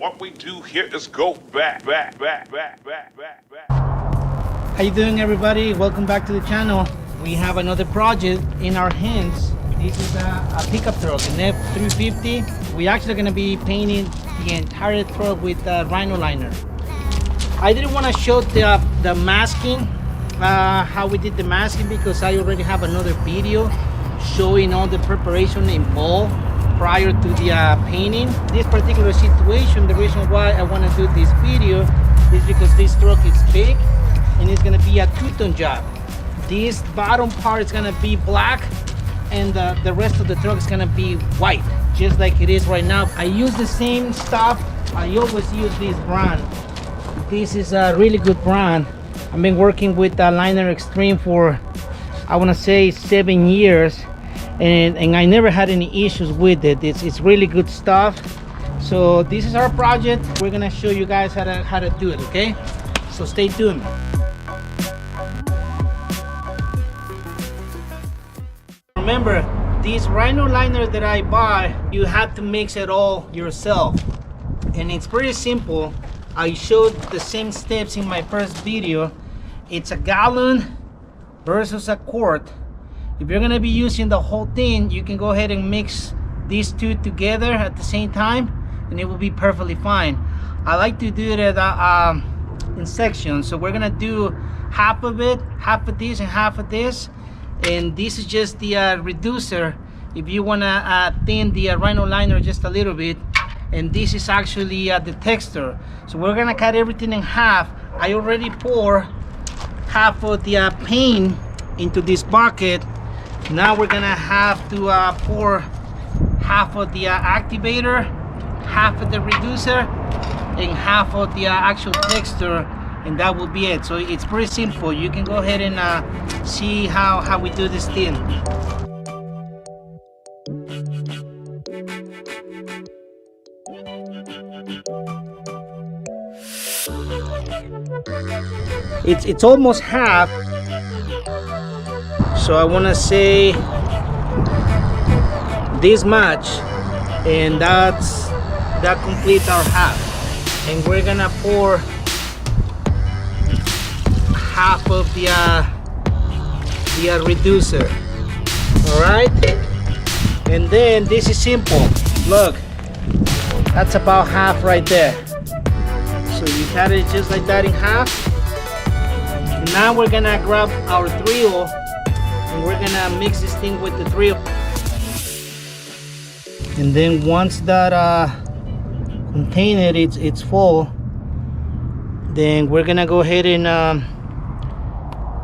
what we do here is go back. How you doing, everybody? Welcome back to the channel. We have another project in our hands. This is a pickup truck, an F350. We're actually going to be painting the entire truck with Rhino liner. I didn't want to show the masking, how we did the masking, because I already have another video showing all the preparation involved prior to the painting. This particular situation, the reason why I want to do this video is because this truck is big and it's going to be a two-tone job. This bottom part is going to be black and the rest of the truck is going to be white, just like it is right now. I use the same stuff. I always use this brand. This is a really good brand. I've been working with Liner Extreme for, I want to say, 7 years, and I never had any issues with it. It's really good stuff. So this is our project. We're gonna show you guys how to do it, okay? So stay tuned. Remember, these Rhino liners that I buy, you have to mix it all yourself, and it's pretty simple. I showed the same steps in my first video. It's a gallon versus a quart. If you're gonna be using the whole thing, you can go ahead and mix these two together at the same time and it will be perfectly fine. I like to do it in sections. So we're gonna do half of it, half of this and half of this. And this is just the reducer if you wanna thin the Rhino liner just a little bit. And this is actually the texture. So we're gonna cut everything in half. I already pour half of the paint into this bucket. Now we're gonna have to pour half of the activator, half of the reducer, and half of the actual texture, and that will be it. So it's pretty simple. You can go ahead and see how we do this thing. It's almost half. So I want to say this much, and that completes our half. And we're gonna pour half of the reducer. All right, and then this is simple. Look, that's about half right there. So you cut it just like that in half. And now we're gonna grab our drill. And we're gonna mix this thing with the drill. And then once that container it's full, then we're gonna go ahead and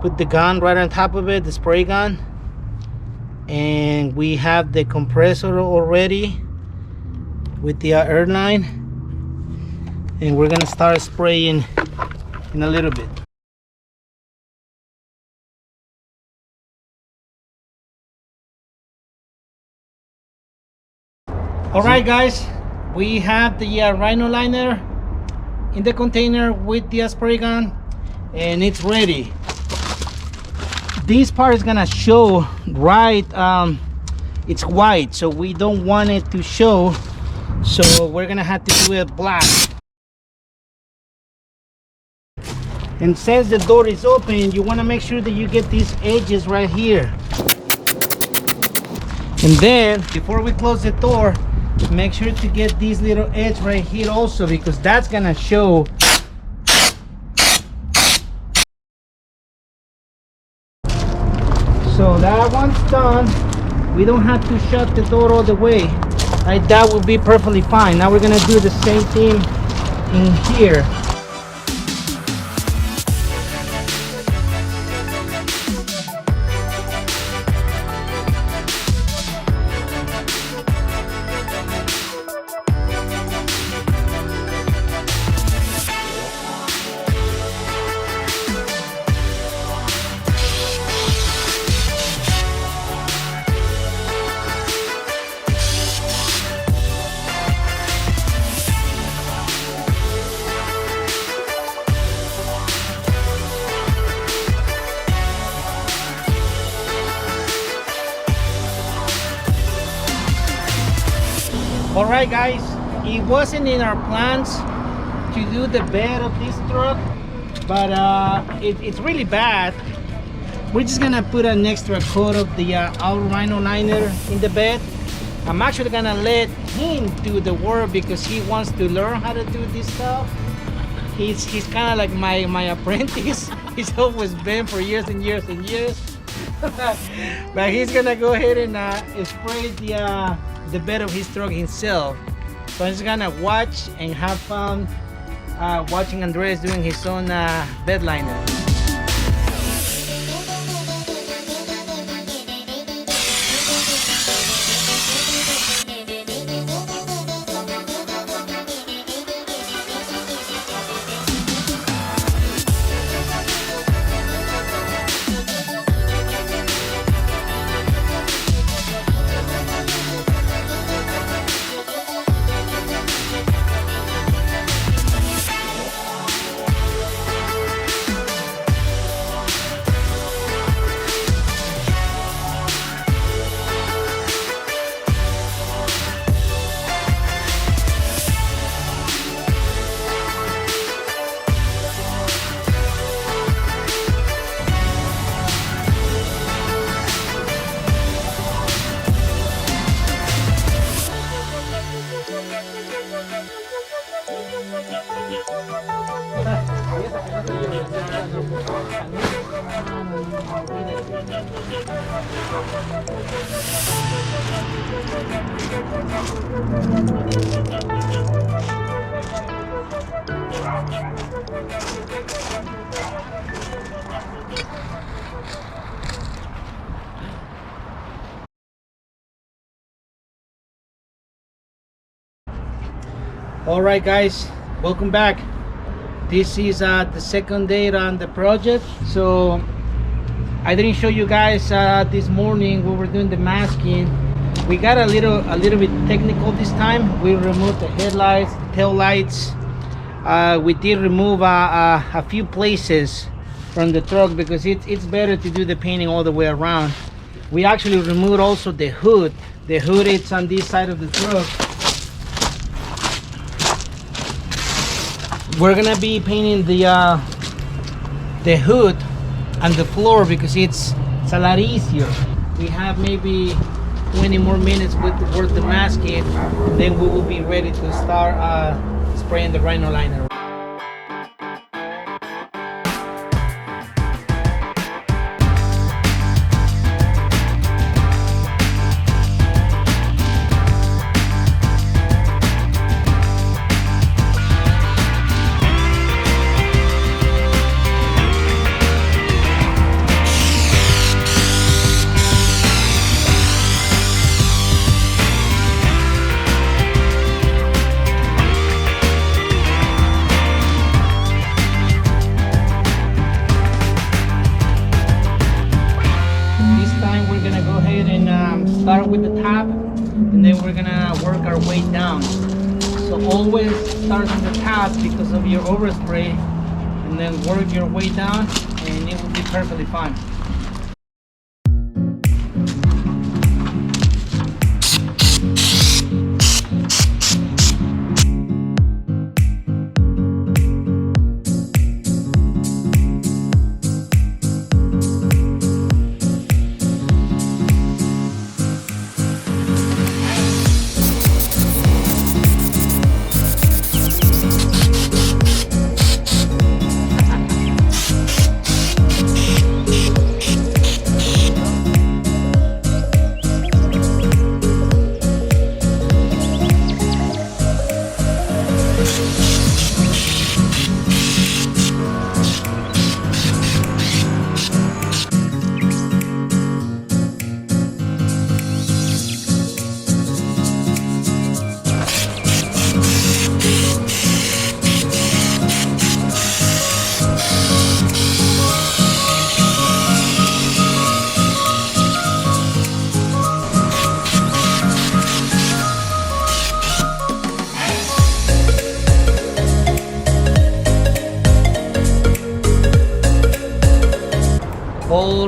put the gun right on top of it, the spray gun. And we have the compressor already with the air line. And we're gonna start spraying in a little bit. All right, guys, we have the Rhino liner in the container with the spray gun, and it's ready. This part is gonna show right, it's white, so we don't want it to show, so we're gonna have to do it black. And since the door is open, you want to make sure that you get these edges right here. And then before we close the door, make sure to get this little edge right here also, because that's gonna show. So that one's done. We don't have to shut the door all the way. Right, that will be perfectly fine. Now we're gonna do the same thing in here. All right, guys, it wasn't in our plans to do the bed of this truck, but it's really bad. We're just gonna put an extra coat of the our Rhino liner in the bed. I'm actually gonna let him do the work because he wants to learn how to do this stuff. He's kind of like my apprentice. He's always been for years and years and years. But he's gonna go ahead and spray the bed of his truck himself. So I'm just gonna watch and have fun watching Andres doing his own bed liner. All right, guys, welcome back. This is the second day on the project. So I didn't show you guys this morning we were doing the masking. We got a little bit technical this time. We removed the headlights, the tail lights. We did remove a few places from the truck because it's better to do the painting all the way around. We actually removed also the hood. The hood is on this side of the truck. We're gonna be painting the hood and the floor because it's a lot easier. We have maybe 20 more minutes worth the masking, then we will be ready to start spraying the Rhino liner. Start with the top and then we're gonna work our way down. So always start on the top because of your overspray and then work your way down and it will be perfectly fine.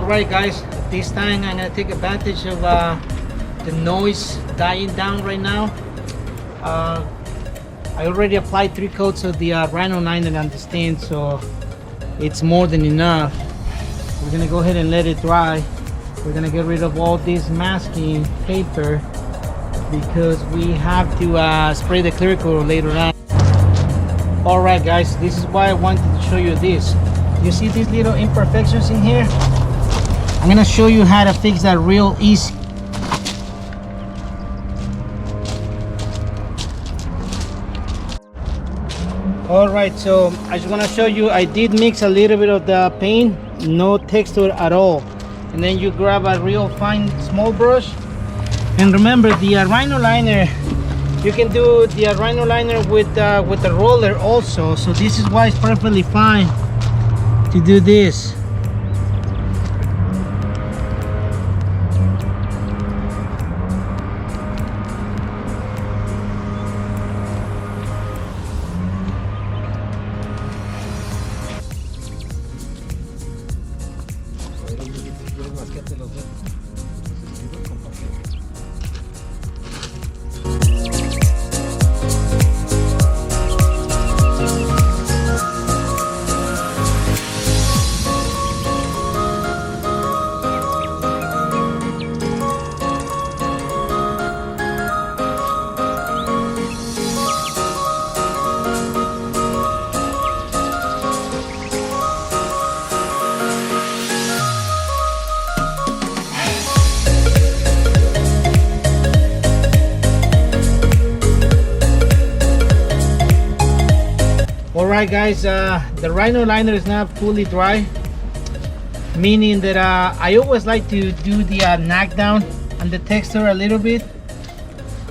Alright guys, this time I'm going to take advantage of the noise dying down right now. I already applied 3 coats of the Rhino liner on the stand, so it's more than enough. We're gonna go ahead and let it dry. We're gonna get rid of all this masking paper because we have to spray the clear coat later on. Alright guys, this is why I wanted to show you this. You see these little imperfections in here? I'm gonna show you how to fix that real easy. Alright, so I just want to show you, I did mix a little bit of the paint, no texture at all. And then you grab a real fine small brush. And remember, the Rhino liner, you can do the Rhino liner with the roller also. So this is why it's perfectly fine to do this. Alright guys, the Rhino liner is not fully dry, meaning that I always like to do the knock down on the texture a little bit,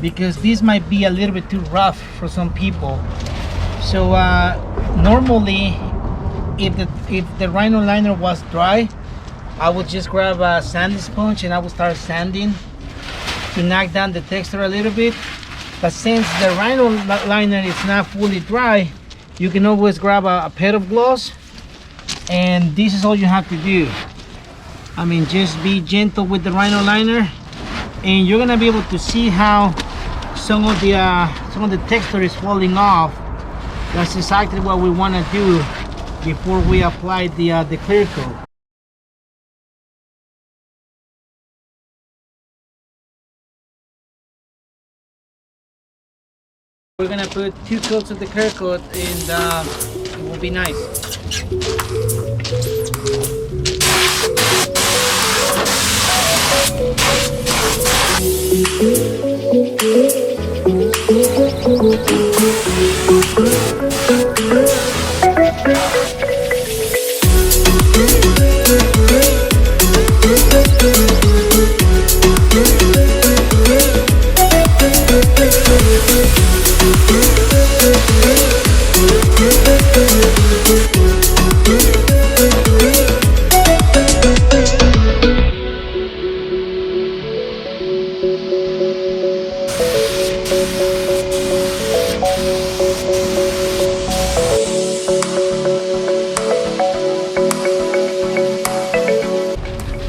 because this might be a little bit too rough for some people. So normally if the Rhino liner was dry, I would just grab a sanding sponge and I would start sanding to knock down the texture a little bit. But since the Rhino liner is not fully dry, you can always grab a pair of gloves, and this is all you have to do. I mean, just be gentle with the Rhino liner, and you're gonna be able to see how some of the texture is falling off. That's exactly what we want to do before we apply the clear coat. We're gonna put 2 coats of the clear coat, and it will be nice.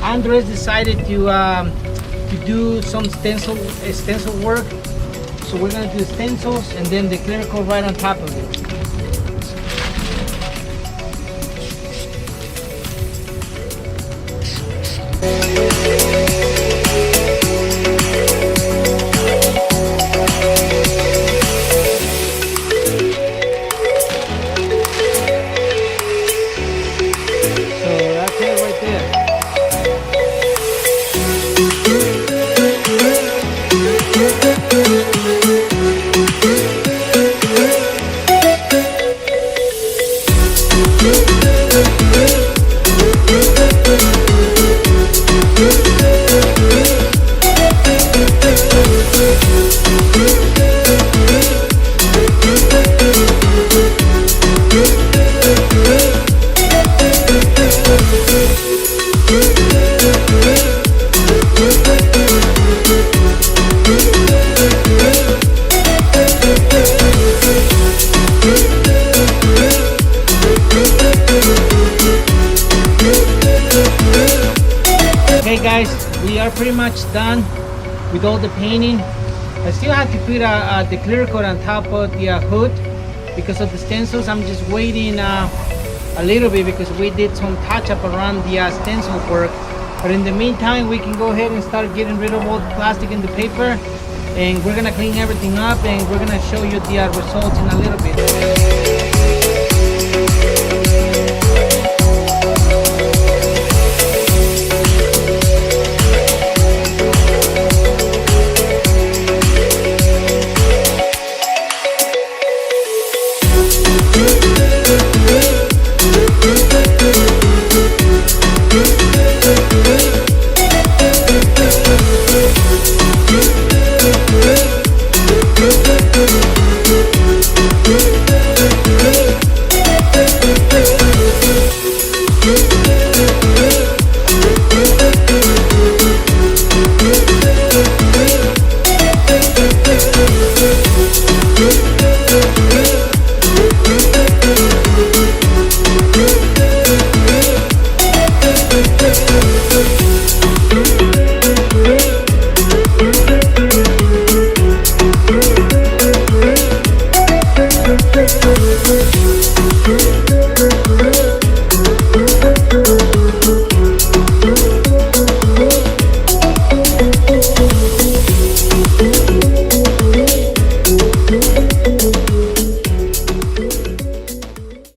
Andres decided to do some stencil work, so we're gonna do stencils and then the clear coat right on top of it. So that's it right there. Okay guys, we are pretty much done with all the painting. I still have to put the clear coat on top of the hood because of the stencils. I'm just waiting a little bit because we did some touch up around the stencil work. But in the meantime, we can go ahead and start getting rid of all the plastic and the paper, and we're gonna clean everything up, and we're gonna show you the results in a little bit.